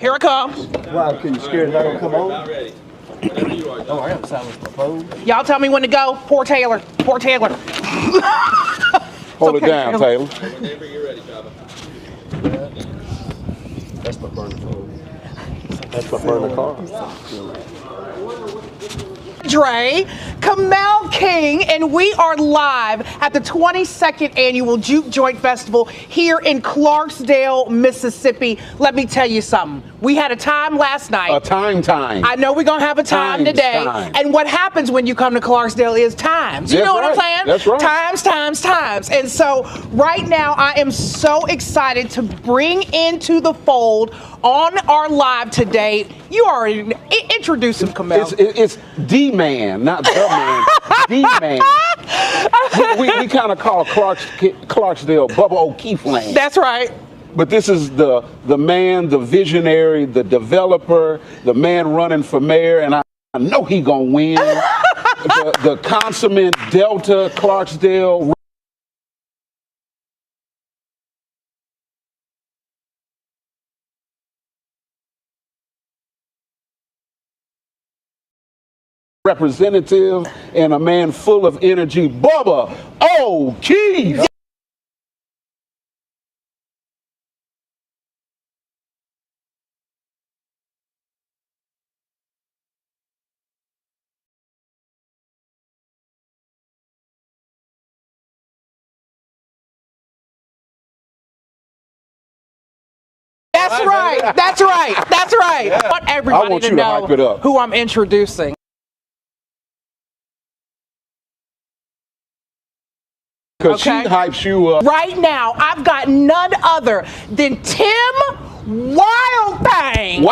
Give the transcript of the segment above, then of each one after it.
Here it comes. Wow, can you scare it not gonna come on? Oh, I gotta silence my phone. Y'all tell me when to go. Poor Taylor. Poor Taylor. Hold it down, Taylor. Whenever you're ready, Bubba. That's my burner phone. That's my burner car. Dre, Kamel King, and we are live at the 22nd Annual Juke Joint Festival here in Clarksdale, Mississippi. Let me tell you something. We had a time last night. A time. I know we're going to have a time today. Time. And what happens when you come to Clarksdale is times. You know what I'm saying? That's right. Times. And so right now I am so excited to bring into the fold on our live today. You already introduce him, Kamel. It's D-Man, not the man. D-Man. We kind of call Clarksdale Bubba O'Keefe land. That's right. But this is the man, the visionary, the developer, the man running for mayor, and I know he gonna win. the consummate Delta Clarksdale representative and a man full of energy, Bubba O'Keefe. That's right. Yeah. I want everybody to know who I'm introducing. Because she hypes you up. Right now, I've got none other than Tim Thang. In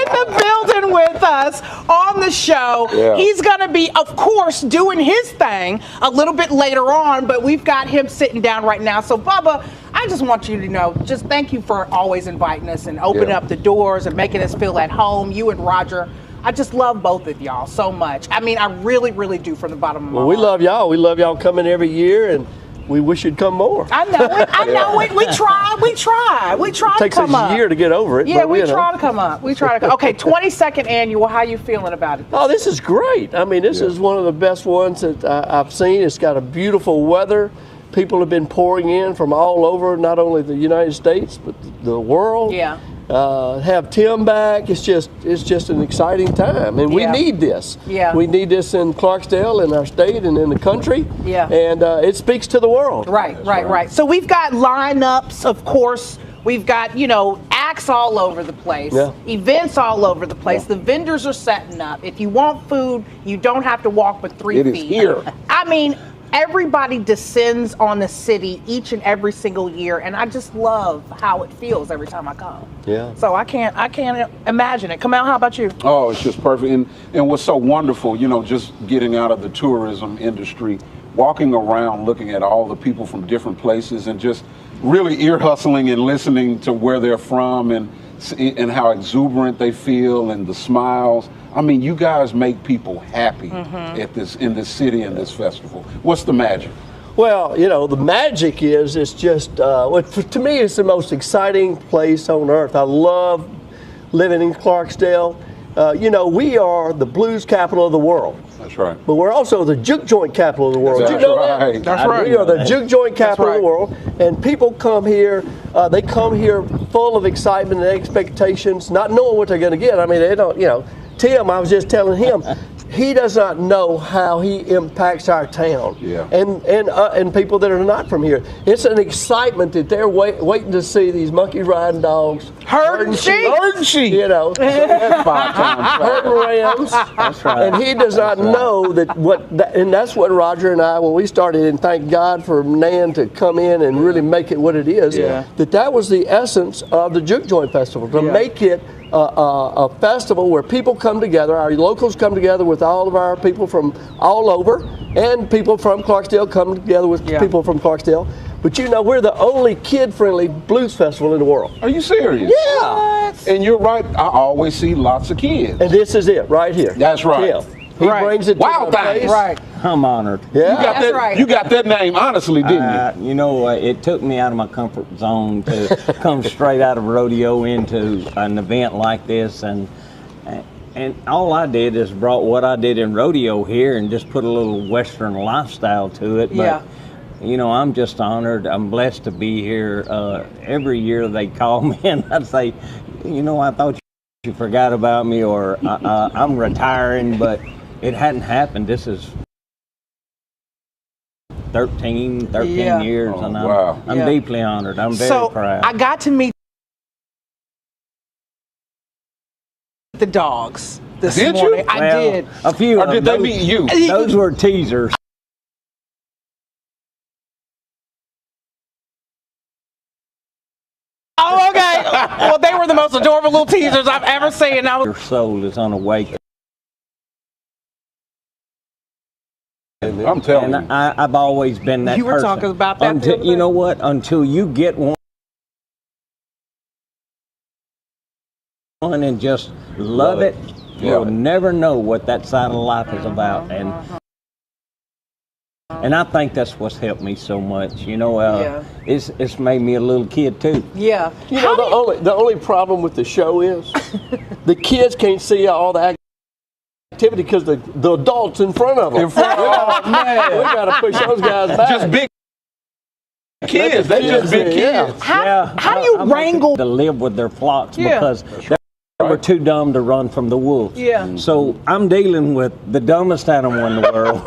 the building with us on the show. Yeah. He's going to be, of course, doing his thing a little bit later on, but we've got him sitting down right now. So, Bubba, I just want you to know, just thank you for always inviting us and opening up the doors and making us feel at home. You and Roger, I just love both of y'all so much. I mean, I really, really do from the bottom of my heart. Well, we love y'all. We love y'all coming every year, and we wish you'd come more. I know it. We try to Takes come up. us a year to get over it. Yeah, but we try to come up. Okay, 22nd Annual, how you feeling about it? Oh, this is great. I mean, this is one of the best ones that I've seen. It's got a beautiful weather. People have been pouring in from all over, not only the United States, but the world. Yeah. Have Tim back. It's just an exciting time, and we need this. Yeah. We need this in Clarksdale, in our state, and in the country. Yeah. And it speaks to the world. Right. So we've got lineups, of course. We've got, acts all over the place, events all over the place. The vendors are setting up. If you want food, you don't have to walk but 3 feet. It is here. I mean, everybody descends on the city each and every single year, and I just love how it feels every time I come. Yeah. So I can't imagine it. Kamel, how about you? Oh, it's just perfect. And what's so wonderful, just getting out of the tourism industry, walking around, looking at all the people from different places, and just really ear hustling and listening to where they're from and how exuberant they feel and the smiles. I mean, you guys make people happy in this city and this festival. What's the magic? Well, the magic is it's just to me it's the most exciting place on earth. I love living in Clarksdale. We are the blues capital of the world. That's right. But we're also the juke joint capital of the world. That's Did you know right. that? That's right. We are the juke joint capital of the world, and people come here. They come here full of excitement and expectations, not knowing what they're going to get. I mean, they don't. Tim, I was just telling him, he does not know how he impacts our town. Yeah. And people that are not from here. It's an excitement that they're waiting to see these monkey riding dogs. Herding sheep. Herding rams. That's right. And he does not know and that's what Roger and I, when we started, and thank God for Nan to come in and really make it what it is, that was the essence of the Juke Joint Festival, to make it a festival where people come together, our locals come together with all of our people from all over, and people from Clarksdale come together with people from Clarksdale. But we're the only kid-friendly blues festival in the world. Are you serious? Yeah. And you're right, I always see lots of kids. And this is it right here. That's right. He brings it to Wild the Thang. place. Right. I'm honored. Yeah. You got that name honestly, didn't you? You know, it took me out of my comfort zone to come straight out of rodeo into an event like this, and all I did is brought what I did in rodeo here and just put a little Western lifestyle to it. But, you know, I'm just honored. I'm blessed to be here. Every year they call me and I'd say, you know, I thought you forgot about me, or I'm retiring, but it hadn't happened. This is 13 years, and I'm deeply honored. I'm very proud. I got to meet the dogs this morning. I did. A few. Or did they meet you? Those were teasers. Oh, okay. Well, they were the most adorable little teasers I've ever seen. Your soul is unawake. I'm telling you. I've always been that person. You were talking about that the other You day. know what? Until you get one and just love it, you'll never know what that side of life is about. And I think that's what's helped me so much. You know, it's made me a little kid too. Yeah. You know, the only problem with the show is the kids can't see all the activity because the adults in front of them. Oh, man. We got to push those guys back. Just big kids. They just big kids. How do you wrangle to live with their flocks because they were too dumb to run from the wolves. Yeah. So I'm dealing with the dumbest animal in the world,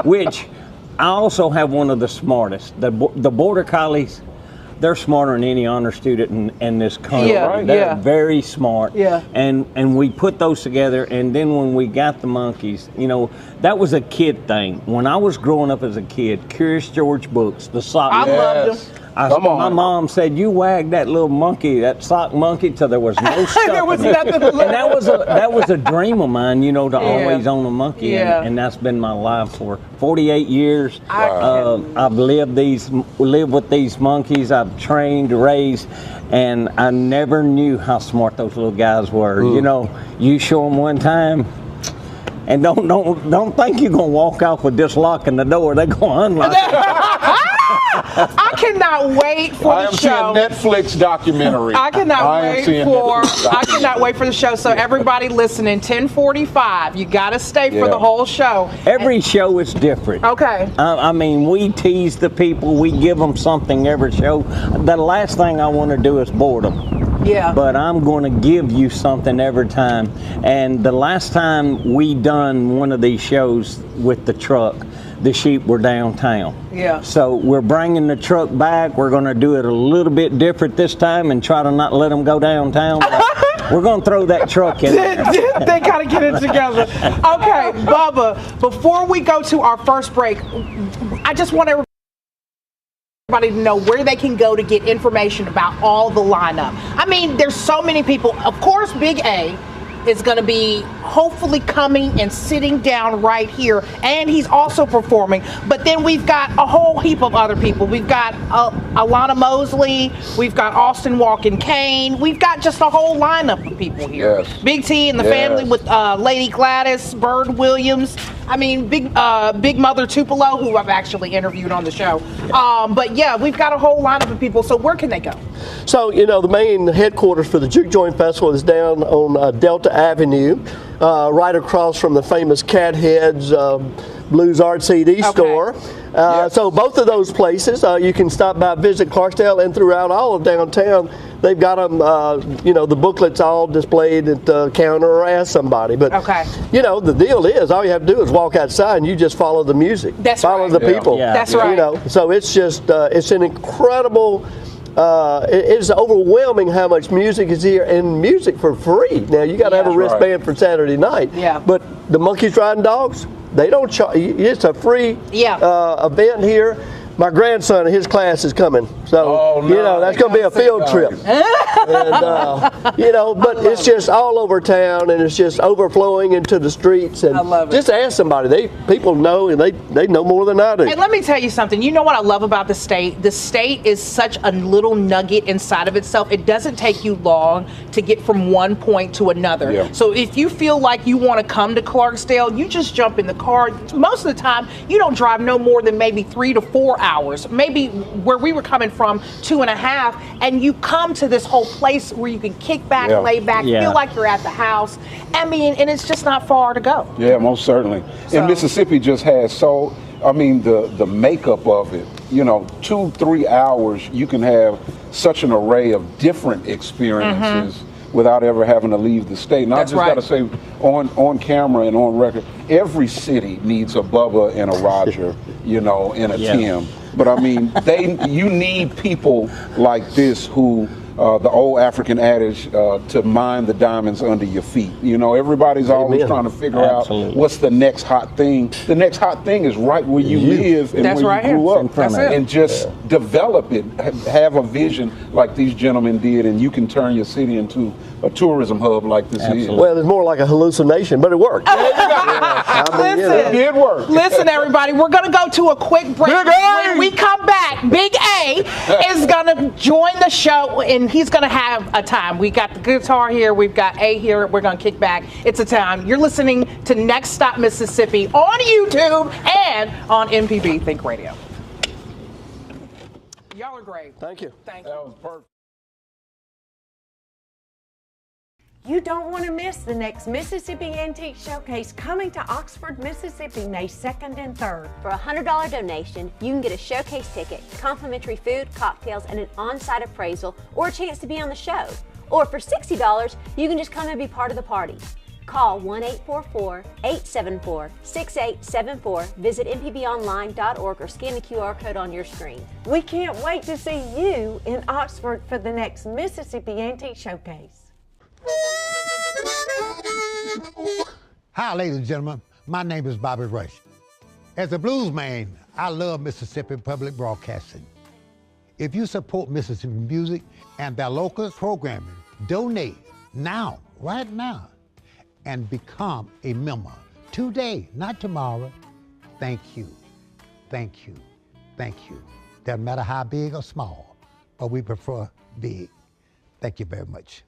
which I also have one of the smartest. The border collies, they're smarter than any honor student in this country. They're very smart. And we put those together, and then when we got the monkeys, you know, that was a kid thing. When I was growing up as a kid, Curious George books, the sock. I loved them. My mom said, you wagged that little monkey, that sock monkey, till there was no stuff. There was nothing and that was a dream of mine, you know, to always own a monkey. And that's been my life for 48 years. I've lived with these monkeys. I've trained, raised, and I never knew how smart those little guys were. You know, you show them one time, and don't think you're gonna walk off with just locking the door. They're gonna unlock it. I cannot wait for the show. I am seeing Netflix documentary. I cannot wait for the show. So everybody listening, 10:45, you got to stay for the whole show. Every show is different. Okay. I mean, we tease the people. We give them something every show. The last thing I want to do is bore them. Yeah. But I'm going to give you something every time. And the last time we done one of these shows with the truck, the sheep were downtown. Yeah. So we're bringing the truck back. We're going to do it a little bit different this time and try to not let them go downtown. We're going to throw that truck in there. They got to get it together. Okay, Bubba, before we go to our first break, I just want everybody to know where they can go to get information about all the lineup. I mean, there's so many people. Of course, Big A is going to be hopefully coming and sitting down right here, and he's also performing. But then we've got a whole heap of other people. We've got Alana Mosley, we've got Austin Walken Kane, we've got just a whole lineup of people here. Yes. Big T and the family with Lady Gladys, Bird Williams. I mean, Big Mother Tupelo, who I've actually interviewed on the show. But yeah, we've got a whole lineup of people. So where can they go? So, you know, the main headquarters for the Juke Joint Festival is down on Delta Avenue, right across from the famous Cat Heads Blues Art CD store. So both of those places, you can stop by Visit Clarksdale, and throughout all of downtown, they've got them, you know, the booklets all displayed at the counter or ask somebody. But, you know, the deal is, all you have to do is walk outside and you just follow the music. Follow the people. That's right. You know, so it's just, it's an incredible, it's overwhelming how much music is here, and music for free. Now, you got to have a wristband for Saturday night. But the Monkeys Riding Dogs, they don't charge. It's a free event here. My grandson, his class is coming, so you know that's going to be a field trip. And, you know, but it's just all over town, and it's just overflowing into the streets. And I love it. just ask somebody. People know, and they know more than I do. And let me tell you something. You know what I love about the state? The state is such a little nugget inside of itself. It doesn't take you long to get from one point to another. Yeah. So if you feel like you want to come to Clarksdale, you just jump in the car. Most of the time, you don't drive no more than maybe 3 to 4 hours. Maybe where we were coming from, 2.5, and you come to this whole place where you can kick back, lay back, feel like you're at the house. I mean, and it's just not far to go. Yeah, most certainly. And Mississippi just has the makeup of it, you know, 2-3 hours, you can have such an array of different experiences without ever having to leave the state. And I just got to say, on camera and on record, every city needs a Bubba and a Roger, you know, and a Tim. But I mean, you need people like this who, the old African adage, to mine the diamonds under your feet. You know, everybody's always trying to figure out what's the next hot thing. The next hot thing is right where you live and where you grew up. And just develop it. Have a vision like these gentlemen did, and you can turn your city into a tourism hub like this is. Well, it's more like a hallucination, but it worked. Listen, it worked. Listen, everybody, we're going to go to a quick break. When we come back, Big A is going to join the show, and he's going to have a time. We got the guitar here. We've got A here. We're going to kick back. It's a time. You're listening to Next Stop Mississippi on YouTube and on MPB Think Radio. Y'all are great. Thank you. Thank you. That was perfect. You don't want to miss the next Mississippi Antique Showcase coming to Oxford, Mississippi, May 2nd and 3rd. For a $100 donation, you can get a showcase ticket, complimentary food, cocktails, and an on-site appraisal, or a chance to be on the show. Or for $60, you can just come and be part of the party. Call 1-844-874-6874, visit mpbonline.org, or scan the QR code on your screen. We can't wait to see you in Oxford for the next Mississippi Antique Showcase. Hi, ladies and gentlemen. My name is Bobby Rush. As a blues man, I love Mississippi Public Broadcasting. If you support Mississippi music and their local programming, donate now, right now, and become a member today, not tomorrow. Thank you. Thank you. Thank you. Doesn't matter how big or small, but we prefer big. Thank you very much.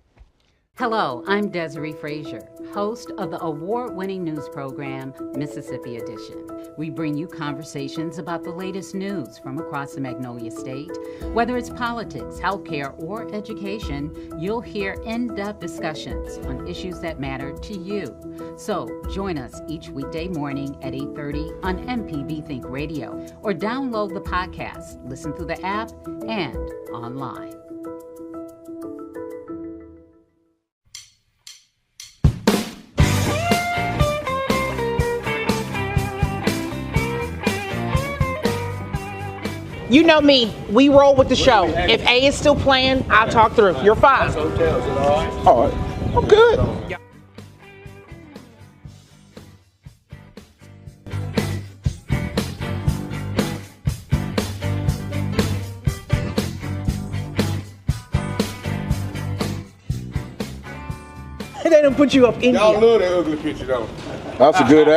Hello, I'm Desiree Frazier, host of the award-winning news program, Mississippi Edition. We bring you conversations about the latest news from across the Magnolia State. Whether it's politics, healthcare, or education, you'll hear in-depth discussions on issues that matter to you. So join us each weekday morning at 8:30 on MPB Think Radio, or download the podcast, listen through the app, and online. You know me. We roll with the show. If A is still playing, I'll talk through. You're fine. All right. I'm good. Yeah. They don't put you up in Y'all here. love that ugly picture though. That's a good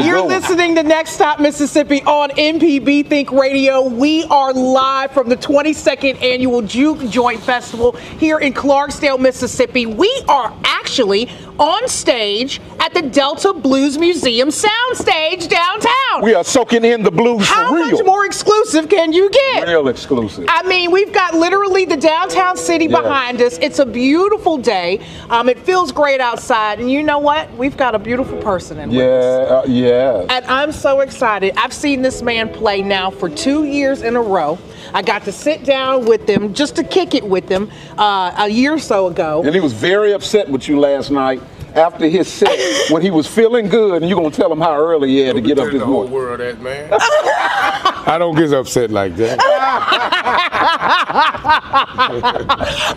You're one. listening to Next Stop Mississippi on MPB Think Radio. We are live from the 22nd Annual Juke Joint Festival here in Clarksdale, Mississippi. We are actually on stage at the Delta Blues Museum soundstage downtown. We are soaking in the blues How for real. much more exclusive can you get? Real exclusive. I mean, we've got literally the downtown city behind us. It's a beautiful day. It feels great outside. And you know what? We've got a beautiful person in with us. Yeah. And I'm so excited. I've seen this man play now for 2 years in a row. I got to sit down with him just to kick it with him a year or so ago. And he was very upset with you last night after his set when he was feeling good, and you're going to tell him how early he had to get up this the whole morning. world that, man. I don't get upset like that.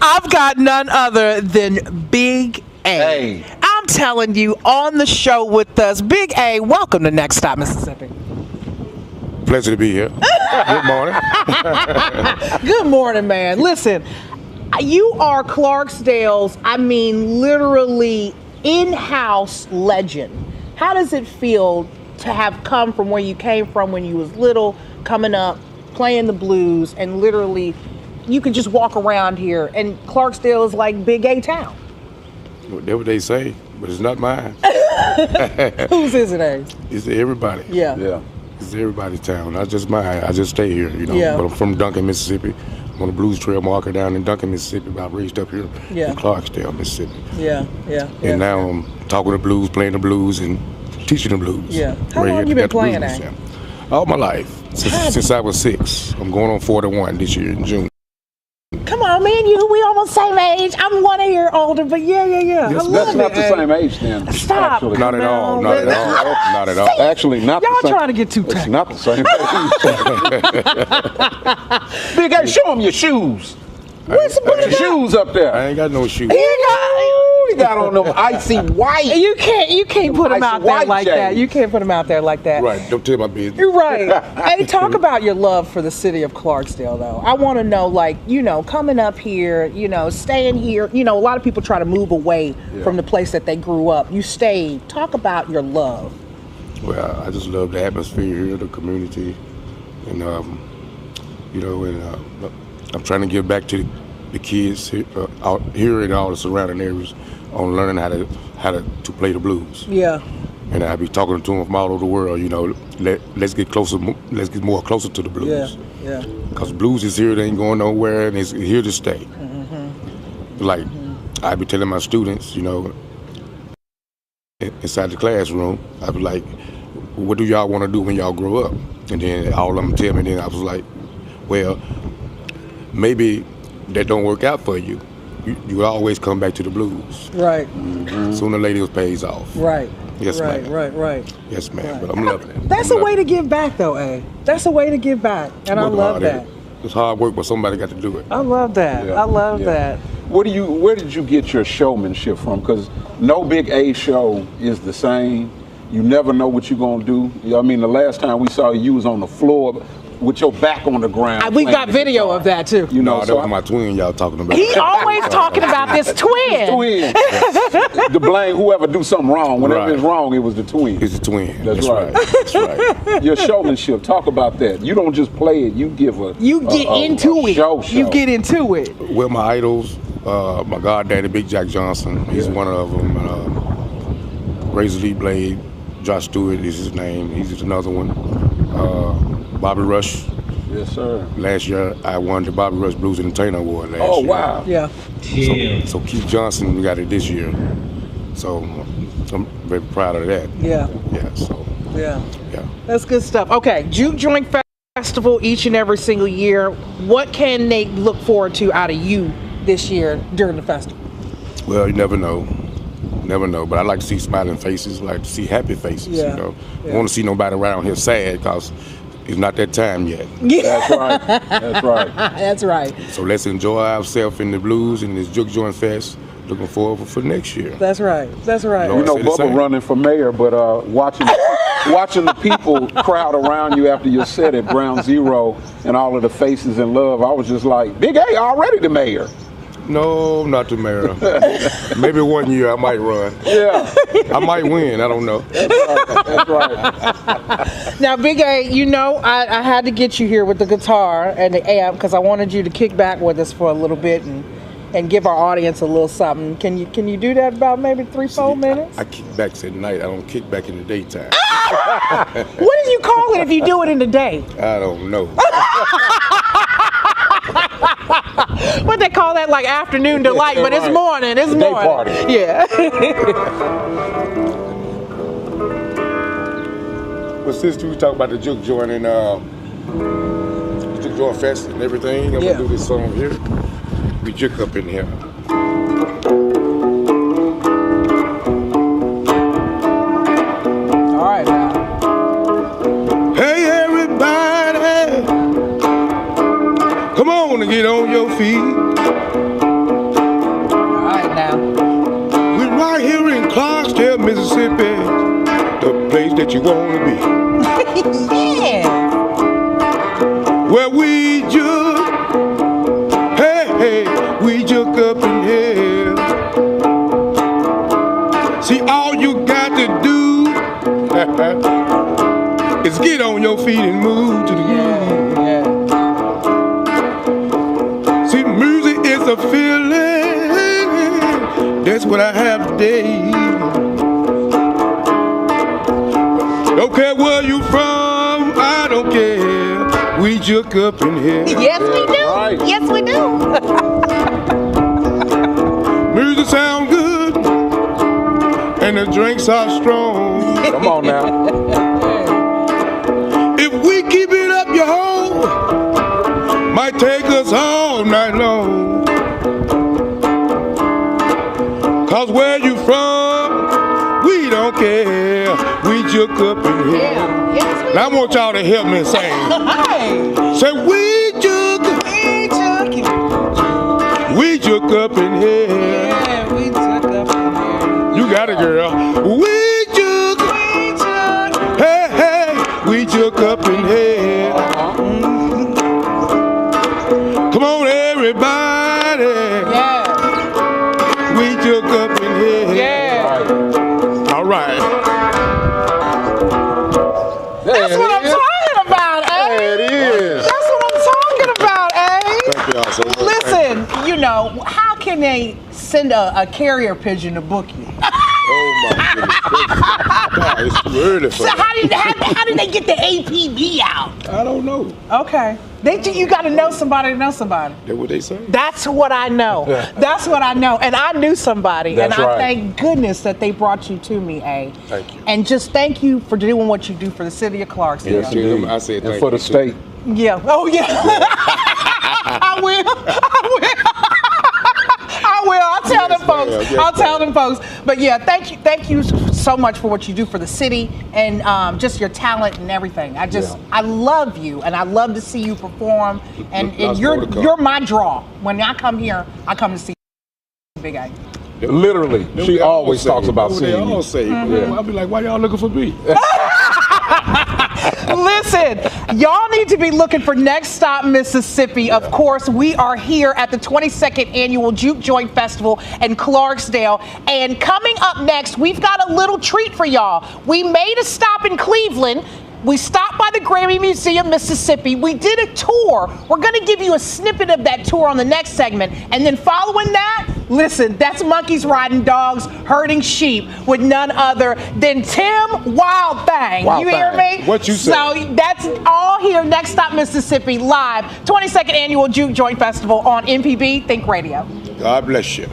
I've got none other than Big A. Hey. I'm telling you, on the show with us, Big A, welcome to Next Stop Mississippi. Pleasure to be here. Good morning. Good morning, man. Listen, You are Clarksdale's, I mean, literally in-house legend. How does it feel to have come from where you came from when you was little, coming up, playing the blues, and literally you could just walk around here and Clarksdale is like Big A town? That's what they say, but it's not mine. Whose is it, A? It's everybody. Yeah. Yeah. It's everybody's town, not just mine. I just stay here, you know. Yeah. But I'm from Duncan, Mississippi. I'm on the Blues Trail marker down in Duncan, Mississippi, but I raised up here Yeah. in Clarksdale, Mississippi. Yeah. And now I'm talking the blues, playing the blues, and teaching the blues. Yeah. How Right long here you been at the Blues playing that? Museum. All my life, since I was 6. I'm going on 41 this year in June. Come on, me and you, we almost same age. I'm 1 year older, but yeah. I love That's it. not the A. same age then. Stop. Actually. Not at all, not at all, not at all. Actually, not Y'all the same. trying to get too It's technical. not the same age. Big A, show them your shoes. What's the Put your shoes up there. I ain't got no shoes. You got on them icy white. You can't put them Ice out there white like that. shades. You can't put them out there like that. Right, don't tell my business. You're right. Hey, talk about your love for the city of Clarksdale, though. I want to know, like, you know, coming up here, you know, staying here. You know, a lot of people try to move away from the place that they grew up. You stayed. Talk about your love. Well, I just love the atmosphere here, the community, and you know, and I'm trying to give back to the kids here, out here in all the surrounding areas on learning how to play the blues. Yeah. And I be talking to them from all over the world. You know, let's get closer. Let's get more closer to the blues. Yeah. Because blues is here. They ain't going nowhere, and it's here to stay. Like I be telling my students, you know, inside the classroom, I be like, what do y'all want to do when y'all grow up? And then all of them tell me. Then I was like, well, maybe that don't work out for you. You always come back to the blues. Right. Sooner or later it pays off. Right. Yes, ma'am. Right. Yes, ma'am. But I'm loving it. That's a way to give back, though, A. That's a way to give back, and I love that. It's hard work, but somebody got to do it. I love that. Yeah, I love yeah. that. Where did you get your showmanship from? Because no Big A show is the same. You never know what you're gonna do. I mean, the last time we saw you was on the floor with your back on the ground. We playing got the video guitar. of that too. You know, No, that was my twin y'all talking about. He always talking about this twin. twin. To blame whoever do something wrong. Whenever Right. it's wrong, it was the twin. It's a twin. That's right. That's right. Your showmanship. Talk about that. You don't just play it. You give a. You get into it. Show. You get into it. Well, my idols, my goddaddy, Big Jack Johnson, he's one of them. Razor Lee Blade, Josh Stewart is his name. He's just another one. Bobby Rush. Yes, sir. Last year, I won the Bobby Rush Blues Entertainer Award last Oh year. wow. Yeah. So Keith Johnson got it this year. So I'm very proud of that. Yeah. Yeah. So Yeah. yeah. That's good stuff. Okay, Juke Joint Festival each and every single year. What can they look forward to out of you this year during the festival? Well, you never know. Never know. But I like to see smiling faces. I like to see happy faces. Yeah. You know. Yeah. I want to see nobody around here sad because it's not that time yet. That's right. That's right. That's right. So let's enjoy ourselves in the blues and this Juke Joint Fest. Looking forward for next year. That's right. That's right. Lord, You know, say the Bubba same. running for mayor, but watching the people crowd around you after your set at Ground Zero and all of the faces in love, I was just like, Big A already the mayor. No, not the mayor. Maybe one year I might run. Yeah, I might win. I don't know. that's right. Now, Big A, you know, I had to get you here with the guitar and the amp because I wanted you to kick back with us for a little bit and give our audience a little something. Can you do that about maybe 3-4 minutes? I kick back at night. I don't kick back in the daytime. What do you call it if you do it in the day? I don't know. What they call that, like afternoon delight, but it's Right. morning. It's Day morning. party. Yeah. Well, since we talk about the Juke Joint and Juke Joint Fest and everything, I'm Yeah. gonna do this song here. We juke up in here. All right now. Hey everybody, come on and get on your feet. All right now. We're right here in Clarksdale, Mississippi, the place that you wanna be. Yeah. Where we juke, hey, we See, all you got to do is get on your feet and move to the groove. See, music is a feeling. That's what I have today. Don't care where you from, I don't care. We juke up in here. Yes, we do. Right. Yes, we do. Music sound good, and the drinks are strong. Come on now. If we keep it up, yo, might take us all night long. Cause where you from, we don't care. We juke up in here. Yeah. Yes, we Now I want y'all to help me sing. Hey. Say we juke up in here. Yeah, we took up in here. You got it, girl. We juke. Hey, hey, we juke up in here. Come on, everybody. Yeah. We juke up in here. Yeah. All right. That's what I'm talking about, eh? There it is. That's what I'm talking about, eh? Thank y'all so much. Listen, you know, how can they send a carrier pigeon to book you? Oh my goodness. God, it's too early for So that. how did they get the APB out? I don't know. Okay. You got to know somebody to know somebody. That's what they say. That's what I know. That's what I know. And I knew somebody. That's and I right. thank goodness that they brought you to me, A. Thank you. And just thank you for doing what you do for the city of Clarksdale. Yes, indeed. I said and thank for you, the too. state. Yeah. Oh, yeah. I will. I'll tell them folks. ma'am. Yes, I'll tell ma'am. them folks. But yeah, thank you so much for what you do for the city and just your talent and everything. I love you and I love to see you perform. And Lots more to come. you're my draw. When I come here, I come to see you, Big A. Literally, she always talks about They seeing all you. say, yeah. I'll be like, why y'all looking for me? Listen, y'all need to be looking for Next Stop Mississippi. Of course, we are here at the 22nd Annual Juke Joint Festival in Clarksdale. And coming up next, we've got a little treat for y'all. We made a stop in Cleveland. We stopped by the Grammy Museum, Mississippi. We did a tour. We're going to give you a snippet of that tour on the next segment. And then following that, listen, that's monkeys riding dogs, herding sheep with none other than Tim Wild Thang. Wild You hear Thang. me? What you say? So that's all here, Next Stop Mississippi, live, 22nd Annual Juke Joint Festival on MPB Think Radio. God bless you.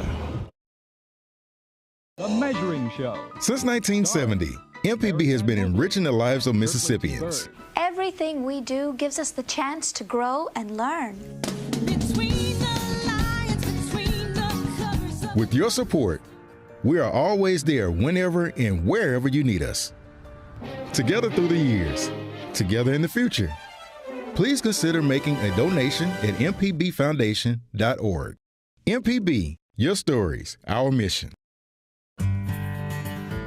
The Measuring Show. Since 1970, MPB has been enriching the lives of Mississippians. Everything we do gives us the chance to grow and learn. With your support, we are always there whenever and wherever you need us. Together through the years, together in the future. Please consider making a donation at mpbfoundation.org. MPB, your stories, our mission.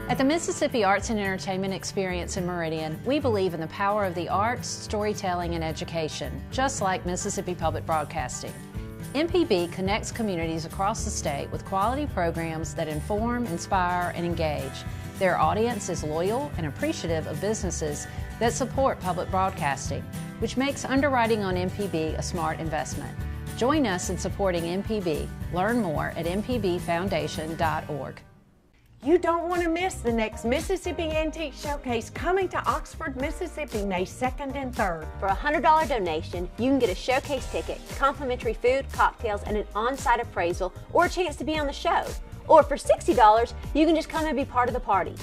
At the Mississippi Arts and Entertainment Experience in Meridian, we believe in the power of the arts, storytelling, and education, just like Mississippi Public Broadcasting. MPB connects communities across the state with quality programs that inform, inspire, and engage. Their audience is loyal and appreciative of businesses that support public broadcasting, which makes underwriting on MPB a smart investment. Join us in supporting MPB. Learn more at mpbfoundation.org. You don't want to miss the next Mississippi Antique Showcase coming to Oxford, Mississippi, May 2nd and 3rd. For a $100 donation, you can get a showcase ticket, complimentary food, cocktails, and an on-site appraisal, or a chance to be on the show. Or for $60, you can just come and be part of the party.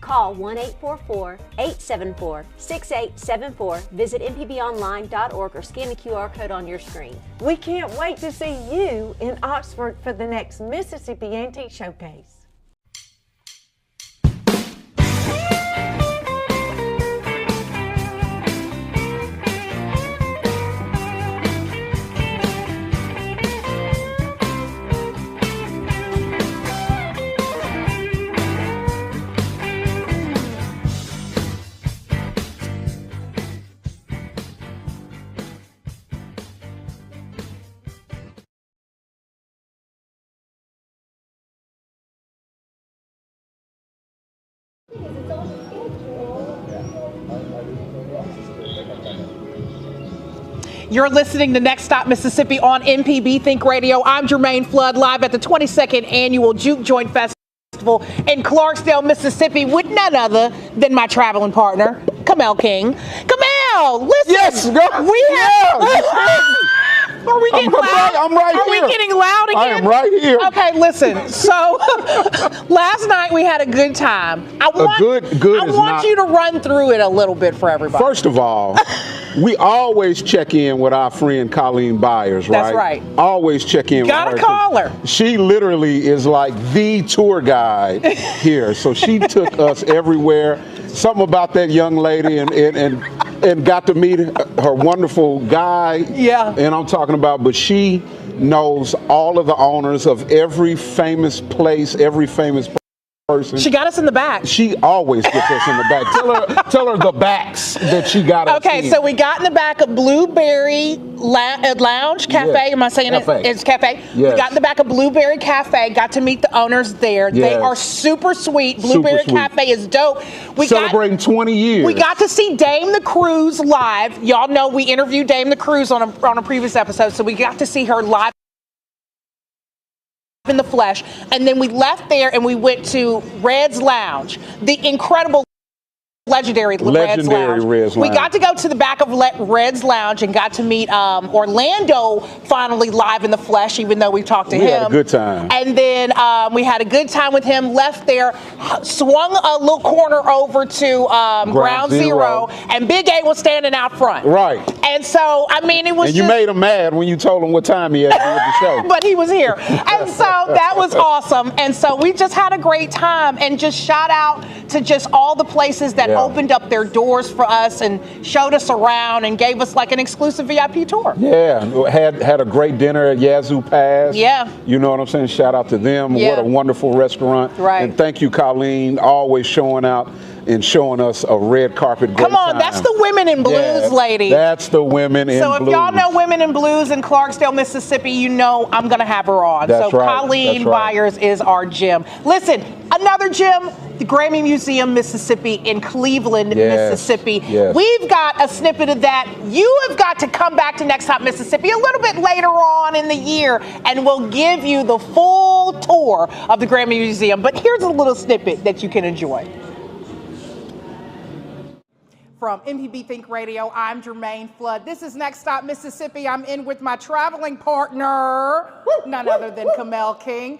Call 1-844-874-6874, visit mpbonline.org, or scan the QR code on your screen. We can't wait to see you in Oxford for the next Mississippi Antique Showcase. You're listening to Next Stop Mississippi on MPB Think Radio. I'm Jermaine Flood, live at the 22nd Annual Juke Joint Festival in Clarksdale, Mississippi, with none other than my traveling partner, Kamel King. Kamel, listen. Yes, girl. We have... Are we getting loud? I'm right Are here. we getting loud again? I am right here. Okay, listen. So last night we had a good time. I want you to run through it a little bit for everybody. First of all, we always check in with our friend Colleen Byers, right? That's right. Always check in with her. Gotta call her. She literally is like the tour guide here. So she took us everywhere. Something about that young lady and got to meet her wonderful guy. Yeah. And I'm talking about, but she knows all of the owners of every famous place, every famous person. She got us in the back. She always gets us in the back. Tell her the backs that she got us in. Okay, so we got in the back of Blueberry Lounge Cafe. Yes. Am I saying Cafe. It's Cafe? Yes. We got in the back of Blueberry Cafe, got to meet the owners there. Yes. They are super sweet. Blueberry Super sweet. Cafe is dope. Celebrating 20 years. We got to see Dame the Cruise live. Y'all know we interviewed Dame the Cruise on a previous episode, so we got to see her live in the flesh. And then we left there and we went to Red's Lounge, the incredible legendary Red's Lounge. We got to go to the back of Red's Lounge and got to meet Orlando finally live in the flesh, even though we talked to him. We had a good time. And then we had a good time with him, left there, swung a little corner over to Ground Zero, and Big A was standing out front. Right. And so, I mean, it was And you made him mad when you told him what time he had to be at the show. But he was here. And so that was awesome. And so we just had a great time, and just shout out to just all the places that opened up their doors for us and showed us around and gave us like an exclusive VIP tour. Yeah, had a great dinner at Yazoo Pass. Yeah. You know what I'm saying? Shout out to them. Yeah. What a wonderful restaurant. Right. And thank you, Colleen, always showing out and showing us a red carpet great Come on, time. that's the Women in Blues, lady. That's the Women in Blues. So if y'all know Women in Blues in Clarksdale, Mississippi, you know I'm going to have her on. That's so right. Colleen That's right. Byers is our gem. Listen, another gem, the Grammy Museum, Mississippi in Cleveland, Mississippi. Yes. We've got a snippet of that. You have got to come back to Next Stop Mississippi a little bit later on in the year, and we'll give you the full tour of the Grammy Museum. But here's a little snippet that you can enjoy. From MPB Think Radio, I'm Jermaine Flood. This is Next Stop Mississippi. I'm in with my traveling partner, none other than Kamel King,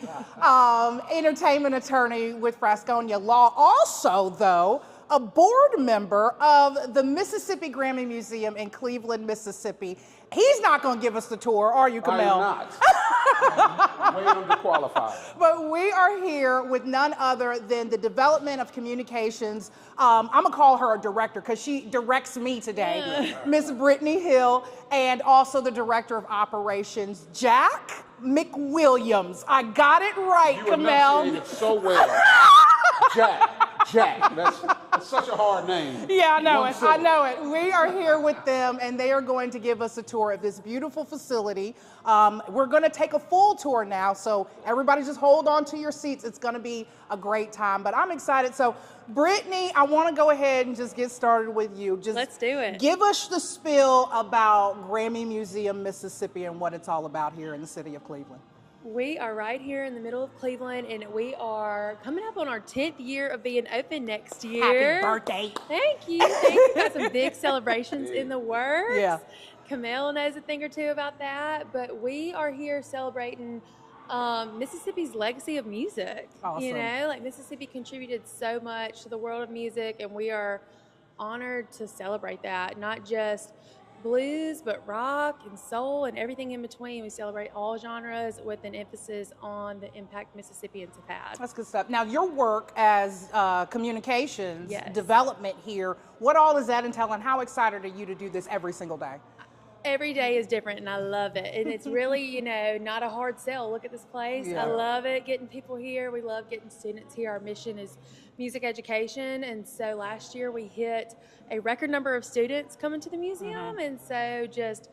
entertainment attorney with Frasconia Law. Also, though, a board member of the Mississippi Grammy Museum in Cleveland, Mississippi. He's not going to give us the tour, are you, Kamel? I am not. Way underqualified. But we are here with none other than the Development of Communications. I'm going to call her a director because she directs me today. Miss Brittany Hill, and also the Director of Operations, Jack McWilliams. I got it right, Kamel. You enunciated so well. Jack. That's such a hard name. Yeah, I know it. I know it. We are here with them, and they are going to give us a tour of this beautiful facility. We're going to take a full tour now, so everybody just hold on to your seats. It's going to be a great time, but I'm excited. So, Brittany, I want to go ahead and just get started with you. Let's do it. Give us the spiel about Grammy Museum, Mississippi, and what it's all about here in the city of Cleveland. We are right here in the middle of Cleveland, and we are coming up on our 10th year of being open next year. Happy birthday. Thank you. We've got some big celebrations in the works. Yeah. Kamel knows a thing or two about that, but we are here celebrating Mississippi's legacy of music. Awesome. You know, like Mississippi contributed so much to the world of music, and we are honored to celebrate that, not just blues, but rock and soul and everything in between. We celebrate all genres with an emphasis on the impact Mississippians have had. That's good stuff. Now, your work as communications Yes. development here, what all does that entail, and how excited are you to do this every single day? Every day is different, and I love it. And it's really, you know, not a hard sell. Look at this place. Yeah. I love it, getting people here. We love getting students here. Our mission is music education. And so last year we hit a record number of students coming to the museum. And so just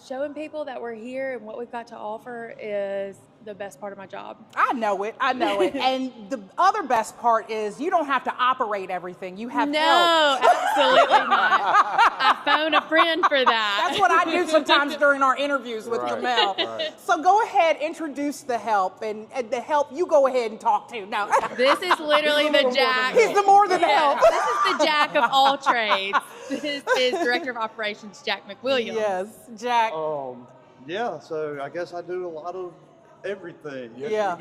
showing people that we're here and what we've got to offer is the best part of my job. I know it. And the other best part is you don't have to operate everything. You have help. No, absolutely not. I phone a friend for that. That's what I do sometimes during our interviews with Camille. Right. So go ahead, introduce the help, and the help you go ahead and talk to. No. This is literally the Jack. He's the more than help. This is the Jack of all trades. This is Director of Operations, Jack McWilliams. Yes, Jack. Yeah, so I guess I do a lot of everything. Yeah.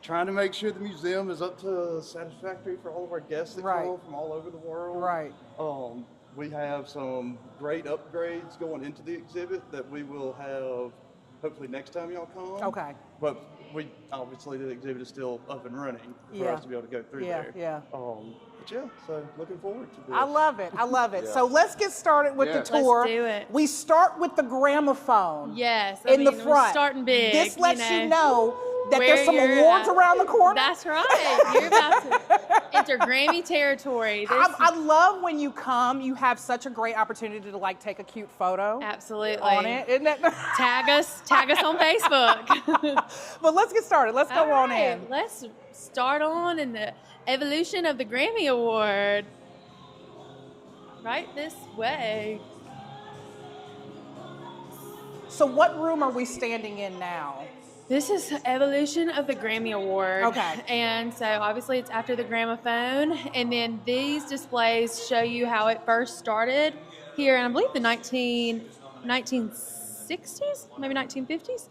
Trying to make sure the museum is up to satisfactory for all of our guests that come from all over the world. Right. We have some great upgrades going into the exhibit that we will have hopefully next time y'all come. Okay. But we obviously the exhibit is still up and running for us to be able to go through there. Yeah. But yeah, so looking forward to this. I love it. So let's get started with the tour. Let's do it. We start with the gramophone. Yes. In the front. We're starting big. This lets you know that where there's some you're awards at. around the corner. That's right. You're about to enter Grammy territory. I love when you come, you have such a great opportunity to like take a cute photo. Absolutely. On it, isn't it? Tag us on Facebook. But let's get started. Let's go on in. Let's start on in the evolution of the Grammy Award. Right this way. So what room are we standing in now? This is evolution of the Grammy Award. Okay. And so obviously it's after the gramophone. And then these displays show you how it first started here in, I believe, the 1960s, maybe 1950s.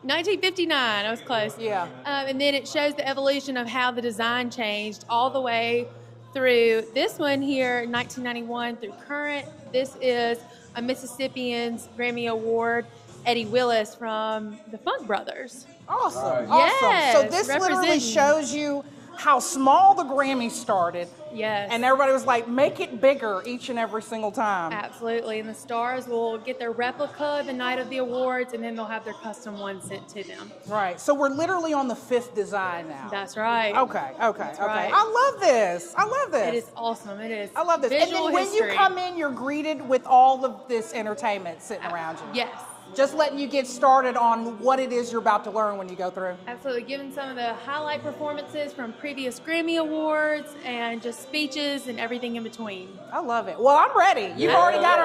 1959, I was close. Yeah. And then it shows the evolution of how the design changed all the way through this one here, 1991 through current. This is a Mississippian's Grammy Award, Eddie Willis from the Funk Brothers. Awesome. Right. Awesome. Yes, So this literally representing. shows you how small the Grammy started. Yes. And everybody was like, make it bigger each and every single time. Absolutely. And the stars will get their replica the night of the awards, and then they'll have their custom one sent to them. Right. So we're literally on the 5th design now. That's right. Okay. right. I love this. It is awesome. It is. I love this. Visual and then when history. you come in, you're greeted with all of this entertainment sitting around you. Yes. Just letting you get started on what it is you're about to learn when you go through. Absolutely. Giving some of the highlight performances from previous Grammy Awards and just speeches and everything in between. I love it. Well, I'm ready. You've already got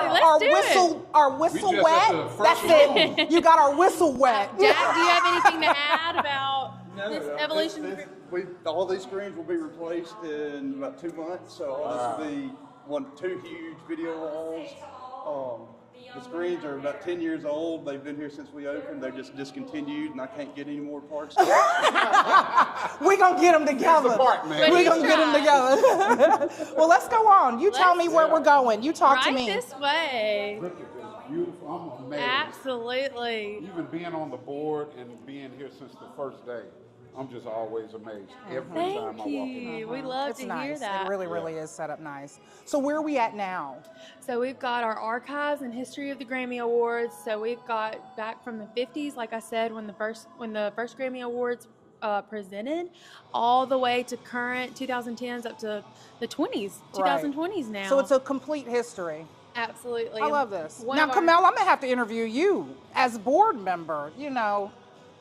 our whistle wet. That's it. You got our whistle wet. Jack, do you have anything to add about this evolution? All these screens will be replaced in about 2 months, so all this will be 2 huge video walls. The screens are about 10 years old. They've been here since we opened. They're just discontinued, and I can't get any more parts. We're going to get them together. We're going to get them together. Well, let's go on. You tell me where we're going. You talk to me. Right this way. Look at this, beautiful. I'm amazed. Absolutely. Even being on the board and being here since the first day, I'm just always amazed every time I walk in. Thank you. We love It's to nice. hear that. It really is set up nice. So where are we at now? So we've got our archives and history of the Grammy Awards. So we've got back from the 50s, like I said, when the first Grammy Awards presented, all the way to current 2010s up to the 20s, 2020s now. So it's a complete history. Absolutely. I love this. One Now, of our- Camille, I'm going to have to interview you as board member, you know.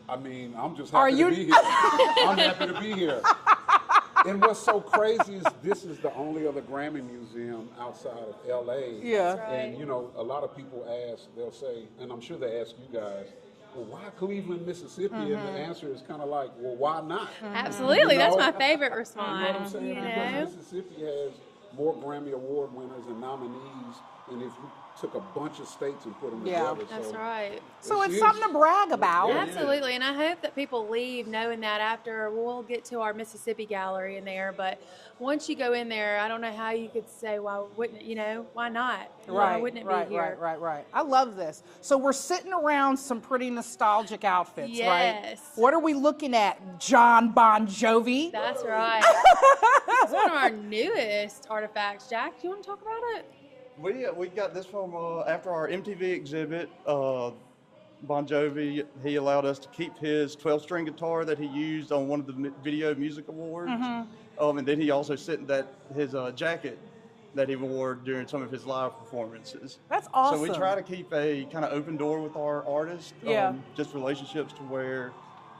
I mean, I'm just Are happy you- to be here. I'm happy to be here. And what's so crazy is this is the only other Grammy museum outside of LA. Yeah. That's And right. you know, a lot of people ask, they'll say, and I'm sure they ask you guys, well, why Cleveland, Mississippi? And the answer is kind of like, well, why not? Absolutely. You That's know? my favorite You know response. what I'm saying? Because Mississippi has more Grammy Award winners and nominees, and if you took a bunch of states and put them together. That's so right. So it's something to brag about. Yeah. Absolutely, and I hope that people leave knowing that after we'll get to our Mississippi gallery in there, but once you go in there, I don't know how you could say, why wouldn't, why not? Why wouldn't it be here? Right. I love this. So we're sitting around some pretty nostalgic outfits, right? Yes. What are we looking at? John Bon Jovi? That's right. This is one of our newest artifacts. Jack, do you want to talk about it? We got this from after our MTV exhibit. Bon Jovi, he allowed us to keep his 12-string guitar that he used on one of the Video Music Awards. And then he also sent his jacket that he wore during some of his live performances. That's awesome. So we try to keep a kind of open door with our artists. Yeah. Just relationships to where,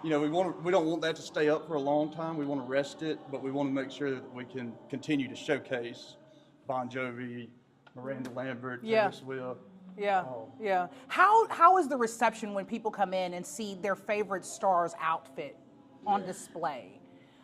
you know, we don't want that to stay up for a long time. We want to rest it, but we want to make sure that we can continue to showcase Bon Jovi, Miranda Lambert, Taylor Swift. Yeah, yeah. How is the reception when people come in and see their favorite star's outfit on display?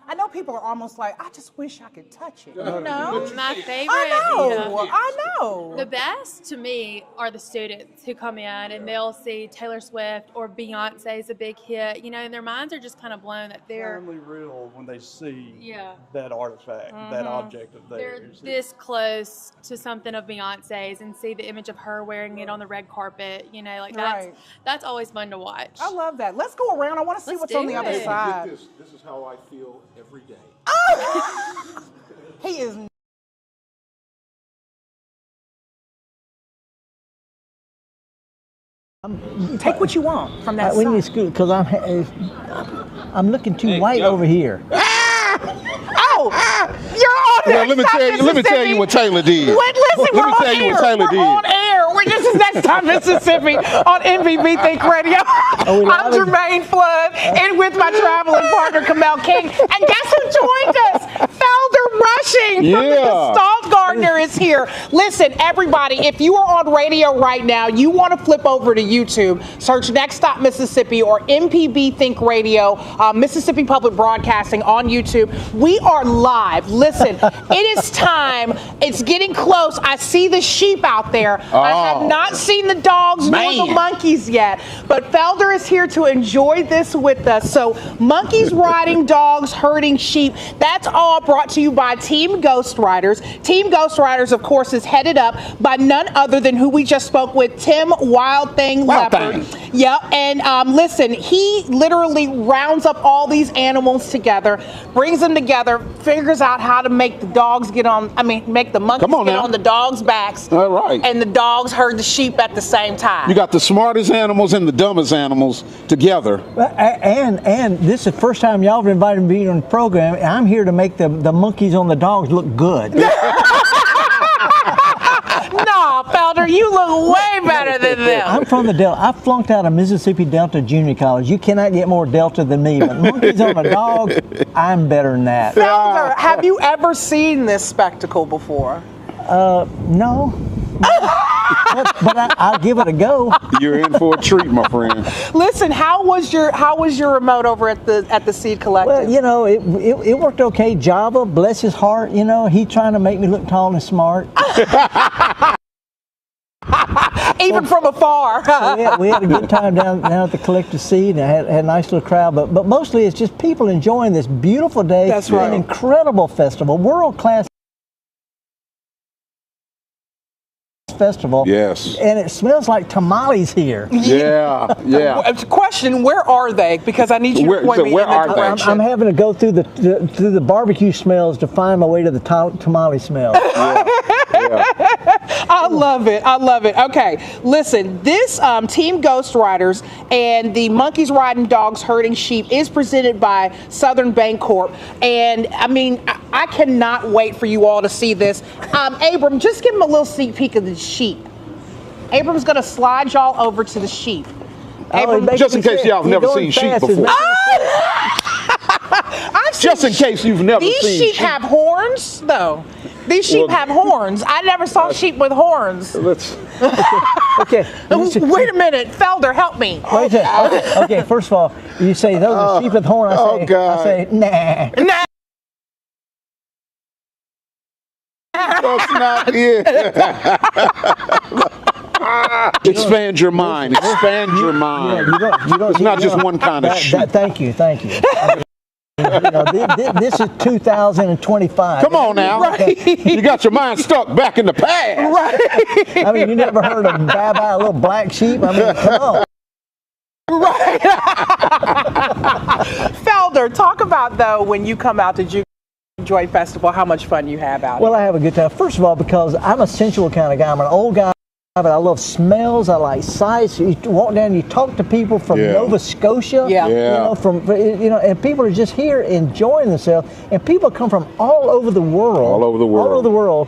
I know people are almost like, I just wish I could touch it. You know? My favorite. I know. The best to me are the students who come in and they'll see Taylor Swift or Beyonce's a big hit, you know, and their minds are just kind of blown that they're Firmly real when they see Yeah. that artifact, that object of they're theirs. this close to something of Beyonce's and see the image of her wearing it on the red carpet, you know, like that's always fun to watch. I love that. Let's go around. I want to see what's on the other side. This is how I feel every day. He is. Take what you want from that We side. need to scoot because I'm looking too white over here. You're on there. Well, let me tell you what Taylor did. Listen, Let me tell you what Taylor did. We're on air. This is Next Time Mississippi on MVB Think Radio. I'm Jermaine Flood, and with my traveling partner, Kamel King. And guess who joined us? Felder Rushing from the Gestalt Gardener is here. Listen, everybody, if you are on radio right now, you want to flip over to YouTube, search Next Stop Mississippi or MPB Think Radio, Mississippi Public Broadcasting on YouTube. We are live. Listen, it is time. It's getting close. I see the sheep out there. I have not seen the dogs nor the monkeys yet, but Felder is here to enjoy this with us. So monkeys riding dogs, herding sheep, that's all brought to you by Team Ghost Riders. Team Ghost Riders, of course, is headed up by none other than who we just spoke with, Tim Wild Thang Lepard. Yeah, and listen, he literally rounds up all these animals together, brings them together, figures out how to make the dogs get on, make the monkeys get on the dogs' backs. All right. And the dogs herd the sheep at the same time. You got the smartest animals and the dumbest animals together. And this is the first time y'all have invited me on the program. I'm here to make the monkeys on the dogs look good. No, Felder, you look way better than them. I'm from the Delta. I flunked out of Mississippi Delta Junior College. You cannot get more Delta than me. But monkeys on the dogs, I'm better than that. Felder, have you ever seen this spectacle before? No. But I'll give it a go. You're in for a treat, my friend. Listen, how was your remote over at the Seed Collective? Well, you know, it worked okay. Java, bless his heart, you know, he trying to make me look tall and smart. Even from afar. we had a good time down at the Collective Seed, and had a nice little crowd. But mostly it's just people enjoying this beautiful day. That's right. An incredible festival, world-class festival. Yes. And it smells like tamales here. Yeah. Question, where are they? Because I need you to point me in the direction. I'm having to go through the barbecue smells to find my way to the tamale smell. I love it. Okay, listen, this Team Ghost Riders and the Monkeys Riding Dogs Herding Sheep is presented by Southern Bancorp. And I cannot wait for you all to see this. Abram, just give them a little sneak peek of the sheep. Abram's going to slide y'all over to the sheep. Just in case y'all have never seen sheep before. Just in case you've never seen sheep. These sheep have horns, though. These sheep have horns. I never saw sheep with horns. Okay. Wait a minute. Felder, help me. Wait a second. Okay, first of all, you say those are sheep with horns. I say, nah. Nah. That's not it. Expand your mind. Expand your mind. It's not just one kind of sheep. Thank you. This is 2025. Come on now. Right. You got your mind stuck back in the past. Right. You never heard of Baba, a little black sheep? Come on. Right. Felder, talk about, though, when you come out to Juke Joint Festival, how much fun you have out here. Well, I have a good time. First of all, because I'm a sensual kind of guy. I'm an old guy, but I love smells. I like sights. You walk down, you talk to people from Nova Scotia. And people are just here enjoying themselves. And people come from all over the world.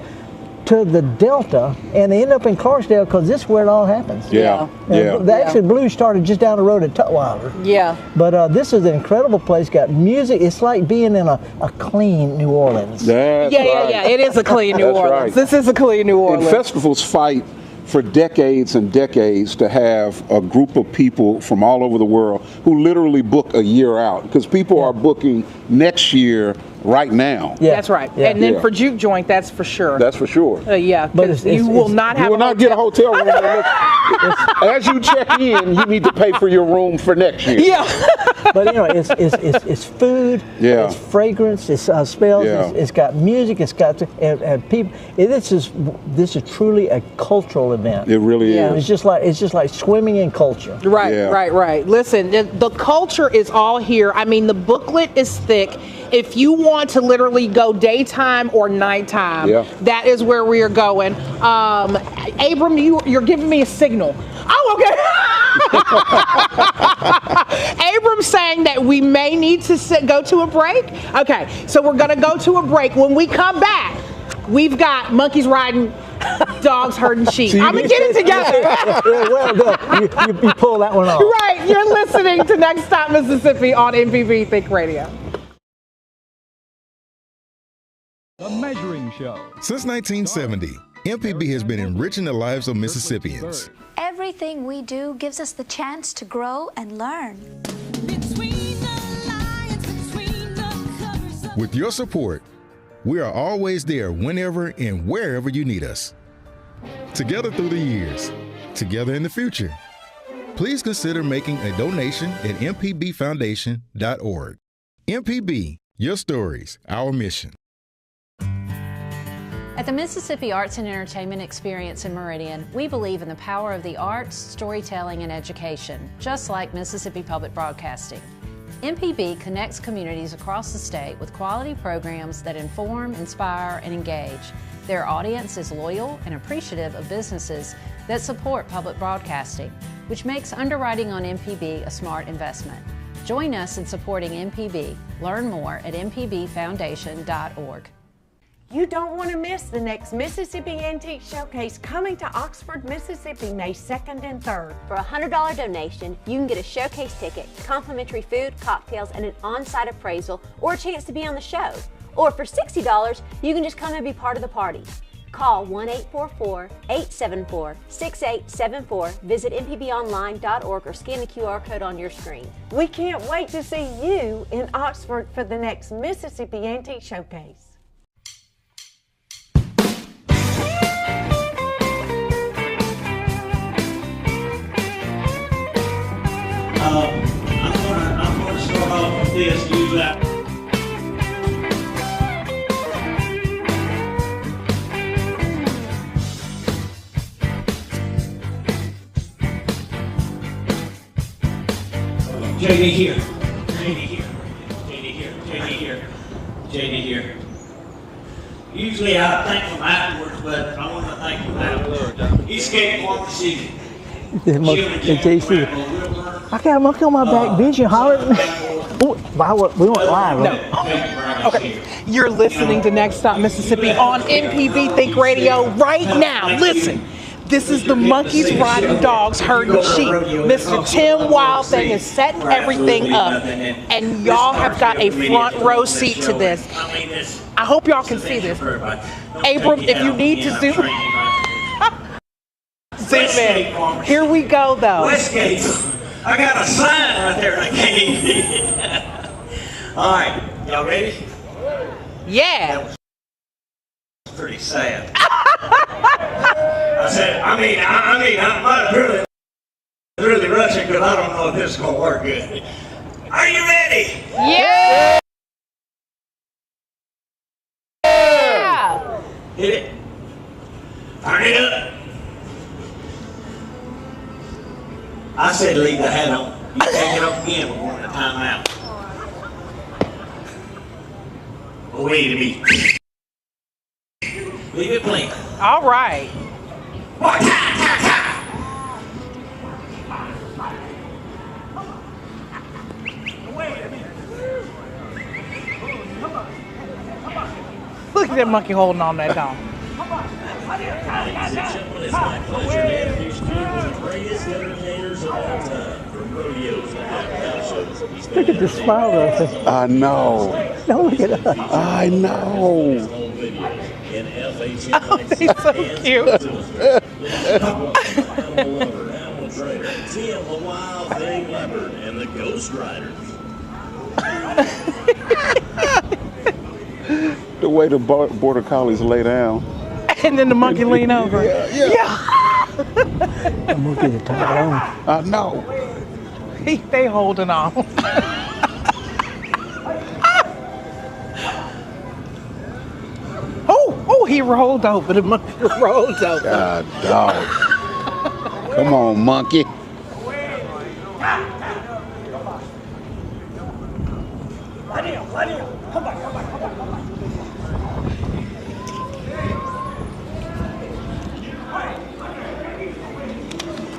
to the Delta, and they end up in Clarksdale because this is where it all happens. Actually, blues started just down the road at Tutwiler. Yeah. But this is an incredible place. Got music. It's like being in a clean New Orleans. That's right. Yeah. It is a clean New That's Orleans. right. This is a clean New Orleans. And festivals fight for decades and decades to have a group of people from all over the world who literally book a year out, because people are booking next year right now. That's right. And then for Juke Joint, that's for sure. That's for sure. But you will not have. You will not get a hotel room. As you check in, you need to pay for your room for next year. But you know, it's food. It's fragrance. It's smells. It's got music. It's got and people. This is truly a cultural event. It really is. It's just like swimming in culture. Right. Listen, the culture is all here. I mean, the booklet is thick. If you want to literally go daytime or nighttime, that is where we are going. Abram, you're giving me a signal. Oh, okay. Abram's saying that we may need to go to a break. Okay, so we're going to go to a break. When we come back, we've got monkeys riding, dogs herding sheep. I'm going to get it together. Well done. You pull that one off. Right. You're listening to Next Stop Mississippi on MPB Think Radio. The Measuring Show. Since 1970, MPB has been enriching the lives of Mississippians. Everything we do gives us the chance to grow and learn. With your support, we are always there whenever and wherever you need us. Together through the years, together in the future. Please consider making a donation at mpbfoundation.org. MPB, your stories, our mission. At the Mississippi Arts and Entertainment Experience in Meridian, we believe in the power of the arts, storytelling, and education, just like Mississippi Public Broadcasting. MPB connects communities across the state with quality programs that inform, inspire, and engage. Their audience is loyal and appreciative of businesses that support public broadcasting, which makes underwriting on MPB a smart investment. Join us in supporting MPB. Learn more at mpbfoundation.org. You don't want to miss the next Mississippi Antique Showcase coming to Oxford, Mississippi, May 2nd and 3rd. For a $100 donation, you can get a showcase ticket, complimentary food, cocktails, and an on-site appraisal, or a chance to be on the show. Or for $60, you can just come and be part of the party. Call 1-844-874-6874, visit mpbonline.org, or scan the QR code on your screen. We can't wait to see you in Oxford for the next Mississippi Antique Showcase. I'm going to start off with this. JD here. JD here. Usually I thank him afterwards, but I want to thank him now. He skated for the season. I got a monkey on my back. Vision hollering. We went live. No. Okay. You're listening to Next Stop Mississippi on MPB Think Radio right now. Listen. This is the monkeys riding dogs herding sheep. Mr. Tim Wildthing is setting everything up, and y'all have got a front row seat to this. I hope y'all can see this. Abram, if you need to zoom in. Here we go, though. Westgate. I got a sign right there I can't even read. All right, y'all ready? Yeah. That was pretty sad. I said, I mean, I'm not really rushing because I don't know if this is going to work good. Are you ready? Yeah! Hit it. Turn it up. I said leave the hat on. You take it up again, we're going to time out. Wait a minute. Leave it blinking. All right. Look at that monkey holding on that dog. Ladies and gentlemen, it's my pleasure to introduce you to one of the greatest entertainers of all time, from rodeos to house shows. Look at the smile though. I know. No, look at us. I know. Oh, they're so cute. TM the Wild Thing Lepard and the Ghost Riders. The way the border collies lay down. And then the monkey lean over. Yeah. The monkey to tie it on. I know. They holding on. Oh, he rolled over. The monkey rolled over. God, dog. Come on, monkey.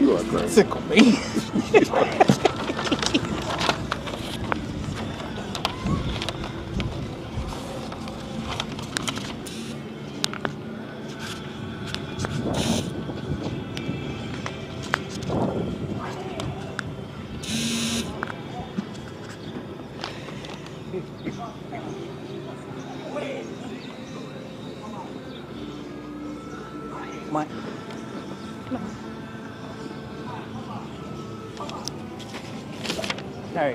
You are crazy. Sickle me. My. Hey.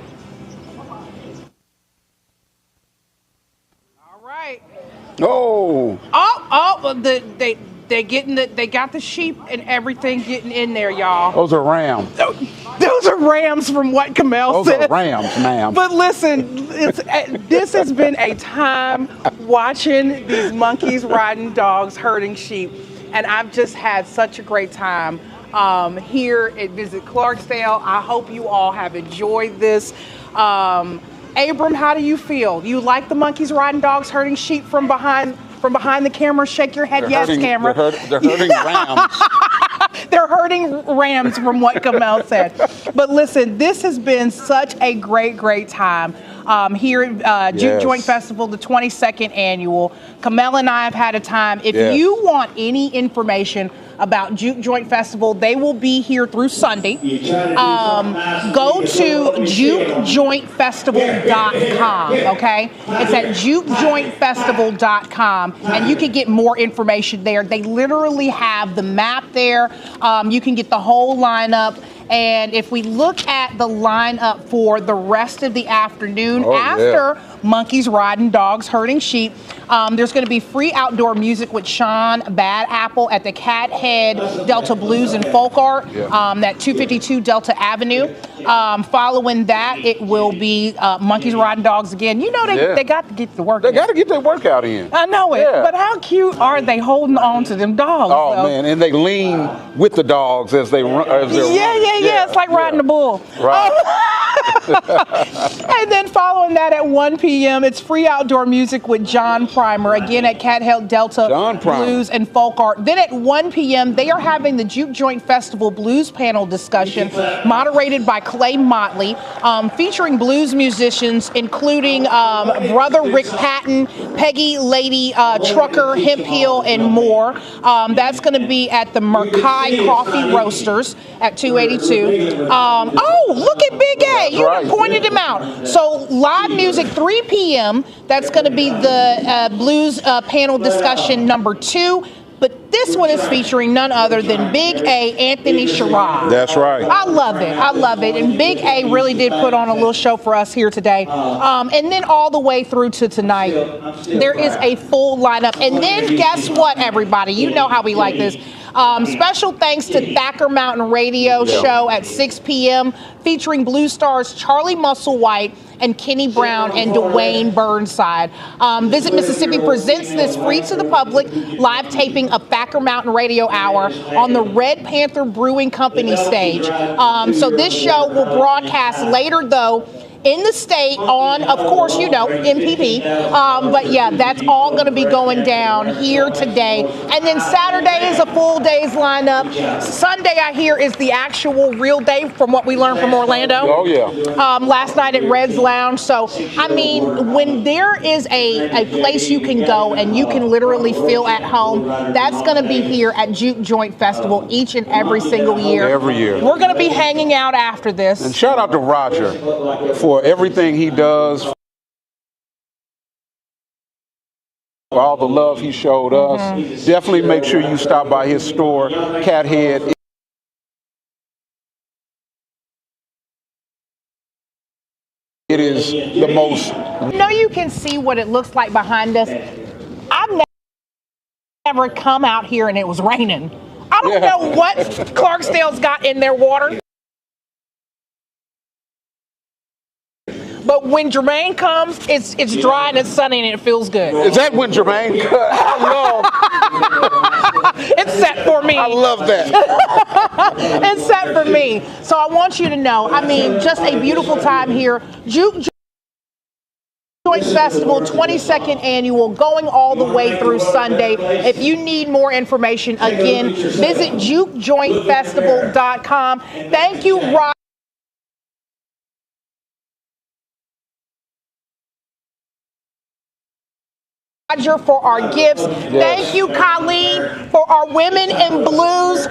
All right. Oh. They getting they got the sheep and everything getting in there, y'all. Those are rams. Those are rams from what Kamel said. Those are rams, ma'am. But listen, this has been a time watching these monkeys riding dogs, herding sheep, and I've just had such a great time here at Visit Clarksdale. I hope you all have enjoyed this. Abram, how do you feel? You like the monkeys riding dogs, herding sheep from behind the camera? Shake your head, yes, camera. They're herding rams. They're herding rams from what Kamel said. But listen, this has been such a great time here at Juke Joint Festival, the 22nd annual. Kamel and I have had a time. If you want any information about Juke Joint Festival, they will be here through Sunday. Go to jukejointfestival.com, okay? It's at jukejointfestival.com, and you can get more information there. They literally have the map there. You can get the whole lineup. And if we look at the lineup for the rest of the afternoon, after monkeys riding dogs, herding sheep, there's going to be free outdoor music with Sean Bad Apple at the Cat Head Delta Blues and Folk Art, at 252 Delta Avenue. Following that, it will be monkeys riding dogs again. You know they got to get the work. They got to get their workout in. I know it, but how cute are they holding on to them dogs? Oh man, and they lean with the dogs as they run. Yeah, it's like riding a bull. Right. And then following that at 1 p.m., it's free outdoor music with John Primer, again at Cat Hill Delta Blues and Folk Art. Then at 1 p.m., they are having the Juke Joint Festival Blues Panel discussion, moderated by Clay Motley, featuring blues musicians, including Brother Rick Patton, Peggy Lady Trucker, Hemp Hill, and more. That's going to be at the Merkai Coffee Roasters at 282. Oh, look at Big A. You pointed him out. So live music, 3 p.m. That's going to be the blues panel discussion number 2. But this one is featuring none other than Big A, Anthony Sherrod. That's right. I love it. I love it. And Big A really did put on a little show for us here today. And then all the way through to tonight, there is a full lineup. And then guess what, everybody? You know how we like this. Special thanks to Thacker Mountain Radio Show at 6 p.m. featuring Blue Stars Charlie Musselwhite and Kenny Brown and Dwayne Burnside. Visit Mississippi presents this free to the public live taping of Thacker Mountain Radio Hour on the Red Panther Brewing Company stage. So this show will broadcast later, though, in the state on, of course, you know, MPB. But yeah, that's all going to be going down here today. And then Saturday is a full day's lineup. Sunday, I hear, is the actual real day from what we learned from Orlando. Oh, yeah. Last night at Red's Lounge. So, I mean, when there is a place you can go and you can literally feel at home, that's going to be here at Juke Joint Festival each and every single year. Every year. We're going to be hanging out after this. And shout out to Roger for everything he does, for all the love he showed us. Definitely make sure you stop by his store, Cathead. It is the most. No, you can see what it looks like behind us. I've never come out here and it was raining. I don't know what Clarksdale's got in their water. But when Jermaine comes, it's dry and it's sunny and it feels good. Is that when Jermaine? It's set for me. I love that. It's set for me. So I want you to know, I mean, just a beautiful time here. Juke Joint Festival, 22nd annual, going all the way through Sunday. If you need more information, again, visit jukejointfestival.com. Thank you, Rob. Roger for our gifts. Yes. Thank you, Colleen, for our Women in Blues.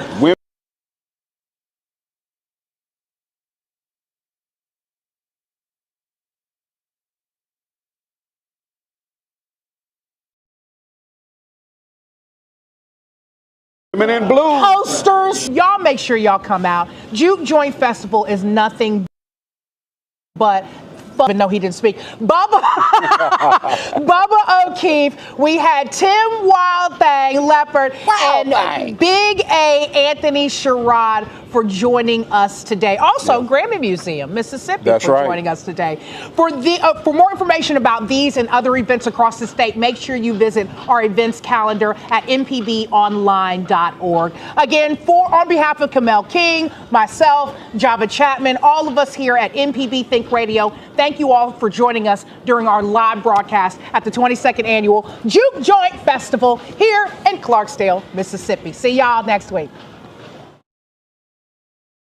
Women in Blues. Posters. Y'all make sure y'all come out. Juke Joint Festival is nothing but fun. No, he didn't speak. Bubba O'Keefe. We had Tim Wild Thang, Lepard, and Big A Anthony Sherrod for joining us today. Also, Grammy Museum, Mississippi, for joining us today. For more information about these and other events across the state, make sure you visit our events calendar at mpbonline.org. Again, on behalf of Kamel King, myself, Java Chapman, all of us here at MPB Think Radio, thank you all for joining us during our live broadcast at the 22nd Annual Juke Joint Festival here in Clarksdale, Mississippi. See y'all next week.